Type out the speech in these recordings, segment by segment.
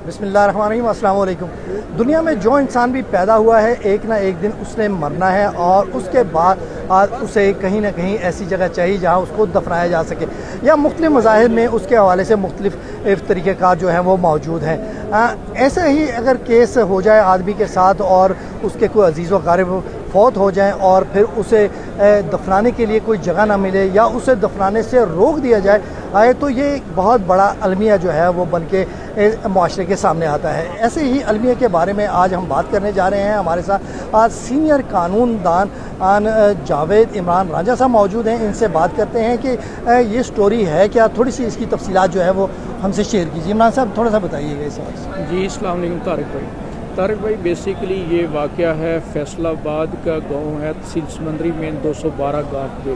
बिस्मिल्लाहिर्रहमानिर्रहीम, अस्सलाम वालेकुम। दुनिया में जो इंसान भी पैदा हुआ है एक ना एक दिन उसने मरना है और उसके बाद उसे कहीं ना कहीं ऐसी जगह चाहिए जहाँ उसको दफनाया जा सके, या मुख्तलिफ मज़ाहिब में उसके हवाले से मुख्तलिफ तरीक़ेकार जो हैं वो मौजूद हैं। ऐसे ही अगर केस हो जाए आदमी के साथ और उसके कोई अजीज़ व क़ारिब फौत हो जाएं और फिर उसे दफनाने के लिए कोई जगह ना मिले या उसे दफनाने से रोक दिया जाए तो ये एक बहुत बड़ा अलमिया जो है वो बन के माशरे के सामने आता है। ऐसे ही अलमिया के बारे में आज हम बात करने जा रहे हैं। हमारे साथ आज सीनियर कानूनदान जावेद इमरान रांझा साहब मौजूद हैं। इनसे बात करते हैं कि ये स्टोरी है क्या, थोड़ी सी इसकी तफसीलात जो है वो हमसे शेयर कीजिए। इमरान साहब थोड़ा सा बताइएगा इस बात। जी, अस्सलाम वालेकुम तारिक भाई, बेसिकली ये वाक़या है फैसलाबाद का गांव है, तहसील समंदरी में 212 गाँव पे।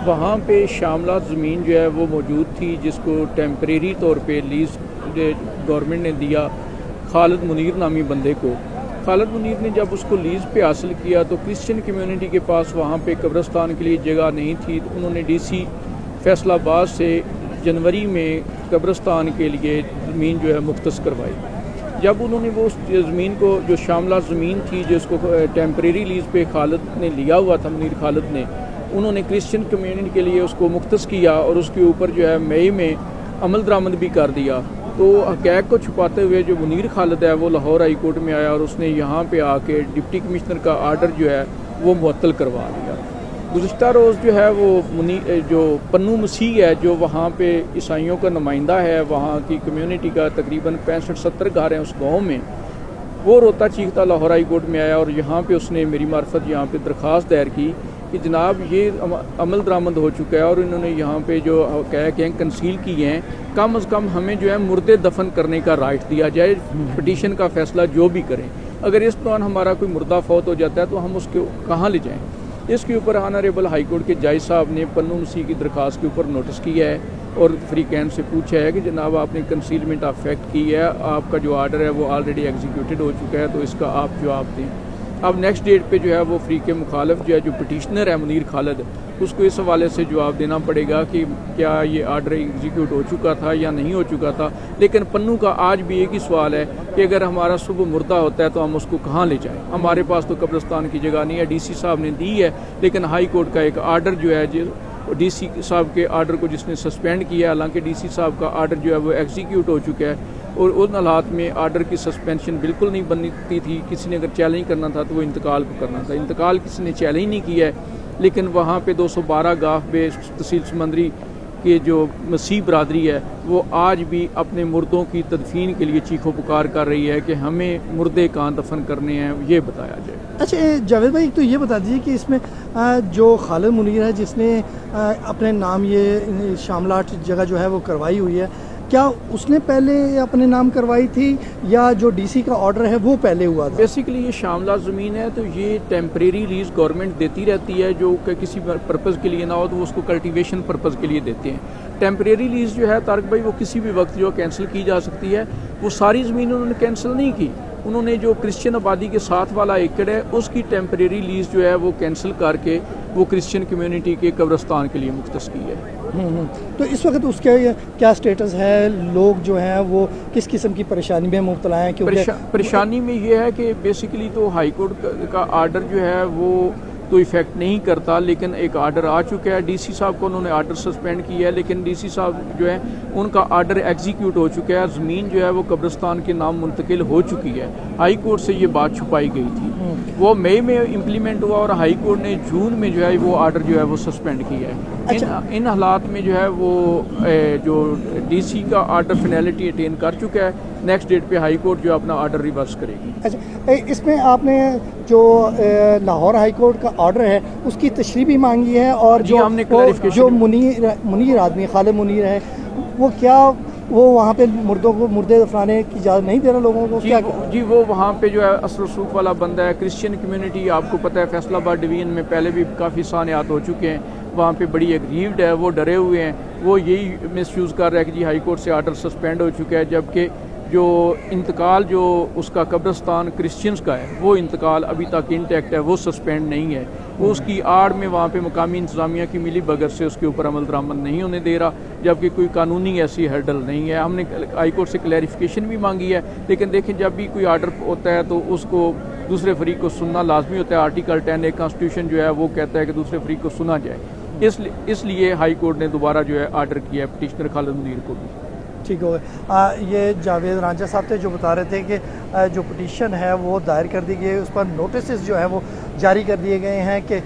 वहाँ पे शामला ज़मीन जो है वो मौजूद थी जिसको टेम्परेरी तौर पे लीज़ गवर्नमेंट ने दिया खालिद मुनीर नामी बंदे को। खालिद मुनीर ने जब उसको लीज़ पे हासिल किया तो क्रिश्चियन कम्युनिटी के पास वहाँ पे कब्रिस्तान के लिए जगह नहीं थी, तो उन्होंने डीसी फैसलाबाद से जनवरी में कब्रिस्तान के लिए ज़मीन जो है मुख्तस करवाई। जब उन्होंने वो ज़मीन को, जो शामला ज़मीन थी जिसको टेम्परेरी लीज़ पे खालिद ने लिया हुआ था, मुनीर खालिद ने, उन्होंने क्रिश्चियन कम्युनिटी के लिए उसको मुख्तस किया और उसके ऊपर जो है मई में अमल दरामद भी कर दिया। तो हक़ैक़ को छुपाते हुए जो मुनीर खालिद है वो लाहौर हाई कोर्ट में आया और उसने यहाँ पे आके डिप्टी कमिश्नर का आर्डर जो है वो मुअत्तल करवा दिया। गुज़िश्ता रोज़ जो है वो जो पन्नू मसीह है जो वहाँ पे ईसाइयों का नुमाइंदा है, वहाँ की कम्युनिटी का तकरीबन 65-70 घर हैं उस गाँव में, वो रोता चीखता लाहौर हाई कोर्ट में आया और यहाँ पे उसने मेरी मार्फत यहाँ पे दरख्वास्त दायर की कि जनाब ये अमल दरामद हो चुका है और इन्होंने यहाँ पे जो कह के कंसील किए हैं, कम अज़ कम हमें जो है मुर्दे दफन करने का राइट दिया जाए, पिटीशन का फ़ैसला जो भी करें। अगर इस दौरान हमारा कोई मुर्दा फौत हो जाता है तो हम उसको कहाँ ले जाएँ। इसके ऊपर ऑनरेबल हाई कोर्ट के जज साहब ने पन्नू मसीह की दरख्वास्त के ऊपर नोटिस किया है और फ्री कैंप से पूछा है कि जनाब आपने कंसीलमेंट ऑफ फैक्ट की है, आपका जो आर्डर है वो ऑलरेडी एग्जीक्यूटेड हो चुका है, तो इसका आप जवाब दें। अब नेक्स्ट डेट पे जो है वो फ्री के मुखालिफ जो है, जो पिटिशनर है मुनीर खालिद, उसको इस हवाले से जवाब देना पड़ेगा कि क्या ये आर्डर एग्जीक्यूट हो चुका था या नहीं हो चुका था। लेकिन पन्नू का आज भी एक ही सवाल है कि अगर हमारा सुबह मुर्दा होता है तो हम उसको कहाँ ले जाएं। हमारे पास तो कब्रिस्तान की जगह नहीं है, डीसी साहब ने दी है, लेकिन हाई कोर्ट का एक आर्डर जो है डीसी साहब के आर्डर को जिसने सस्पेंड किया, हालांकि डीसी साहब का आर्डर जो है वो एग्जीक्यूट हो चुका है और उन हालात में आर्डर की सस्पेंशन बिल्कुल नहीं बनती थी। किसी ने अगर चैलेंज करना था तो वो इंतकाल को करना था, इंतकाल किसी ने चैलेंज नहीं किया है। लेकिन वहाँ पे 212 गाँव पे तहसील समंदरी के जो मसीह बरादरी है वो आज भी अपने मुर्दों की तदफीन के लिए चीखो पुकार कर रही है कि हमें मुर्दे कहाँ दफन करने हैं, ये बताया जाए। अच्छा जावेद भाई, तो ये बता दीजिए कि इसमें जो खालिद मुनीर है जिसने अपने नाम ये शामलाट जगह जो है वो करवाई हुई है, क्या उसने पहले अपने नाम करवाई थी या जो डीसी का ऑर्डर है वो पहले हुआ था? बेसिकली ये शामला ज़मीन है तो ये टेम्परेरी लीज गवर्नमेंट देती रहती है, जो किसी पर्पज़ के लिए ना हो तो वो उसको कल्टीवेशन पर्पज़ के लिए देते हैं। टेम्परेरी लीज जो है तारिक भाई वो किसी भी वक्त जो कैंसिल की जा सकती है। वो सारी ज़मीन उन्होंने कैंसिल नहीं की, उन्होंने जो क्रिश्चियन आबादी के साथ वाला एकड़ है उसकी टेम्परेरी लीज जो है वो कैंसिल करके वो क्रिश्चियन कम्युनिटी के कब्रिस्तान के लिए मुख्तस की है। तो इस वक्त उसके क्या स्टेटस है, लोग जो हैं वो किस किस्म की परेशानी में मुब्तला हैं? क्योंकि परेशानी में ये है कि बेसिकली तो हाई कोर्ट का आर्डर जो है वो तो इफ़ेक्ट नहीं करता, लेकिन एक आर्डर आ चुका है। डीसी साहब को उन्होंने आर्डर सस्पेंड किया है, लेकिन डीसी साहब जो है उनका आर्डर एग्जीक्यूट हो चुका है। ज़मीन जो है वो कब्रिस्तान के नाम मुंतकिल हो चुकी है। हाई कोर्ट से ये बात छुपाई गई थी, वो मई में इम्प्लीमेंट हुआ और हाई कोर्ट ने जून में जो है वो आर्डर जो है वो सस्पेंड किया है। अच्छा। इन हालात में जो है वो जो डीसी का आर्डर फिनैलिटी अटेन कर चुका है, नेक्स्ट डेट पे हाई कोर्ट जो अपना आर्डर रिवर्स करेगी। अच्छा, इसमें आपने जो लाहौर हाई कोर्ट का ऑर्डर है उसकी तशरीह भी मांगी है और जो हमने जो मुनीर आदमी खालिद मुनीर है वो क्या वो वहाँ पे मुर्दे दफनाने की इजाज़त नहीं दे रहा लोगों को? जी वो वहाँ पे जो है असर रसूख वाला बंदा है। क्रिश्चियन कम्युनिटी आपको पता है फैसलाबाद डिवीज़न में पहले भी काफ़ी सानियात हो चुके हैं, वहाँ पे बड़ी एग्रीव्ड है, वो डरे हुए हैं, वो यही मिसयूज़ कर रहा है कि जी हाई कोर्ट से आर्डर सस्पेंड हो चुका है, जबकि जो इंतकाल जो उसका कब्रिस्तान क्रिश्चियंस का है वो इंतकाल अभी तक इंटैक्ट है, वो सस्पेंड नहीं है। وہ اس کی آڑ میں وہاں پہ مقامی انتظامیہ کی ملی بھگت سے اس کے اوپر عمل درآمد نہیں ہونے دے رہا، جبکہ کوئی قانونی ایسی ہرڈل نہیں ہے۔ ہم نے ہائی کورٹ سے کلیریفیکیشن بھی مانگی ہے، لیکن دیکھیں جب بھی کوئی آرڈر ہوتا ہے تو اس کو دوسرے فریق کو سننا لازمی ہوتا ہے۔ آرٹیکل 10 کانسٹیٹیوشن جو ہے وہ کہتا ہے کہ دوسرے فریق کو سنا جائے، اس لیے ہائی کورٹ نے دوبارہ جو ہے آرڈر کیا ہے پٹیشنر خالد منیر کو بھی۔ ٹھیک ہو گیا۔ یہ جاوید رانجھا صاحب تھے جو بتا رہے تھے کہ جو پٹیشن ہے وہ دائر کر دی گئی ہے، اس پر نوٹسز جو ہے وہ جاری کر دیے گئے ہیں کہ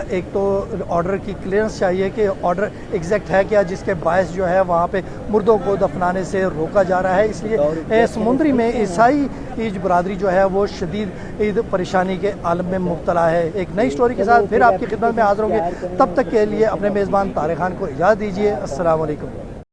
ایک تو آرڈر کی کلیئرنس چاہیے کہ آرڈر ایگزیکٹ ہے کیا جس کے باعث جو ہے وہاں پہ مردوں کو دفنانے سے روکا جا رہا ہے۔ اس لیے سمندری میں عیسائی برادری جو ہے وہ شدید پریشانی کے عالم میں مبتلا ہے۔ ایک نئی سٹوری کے ساتھ پھر آپ کی خدمت میں حاضر ہوں گے، تب تک کے لیے اپنے میزبان طارق خان کو اجازت دیجیے۔ السلام علیکم۔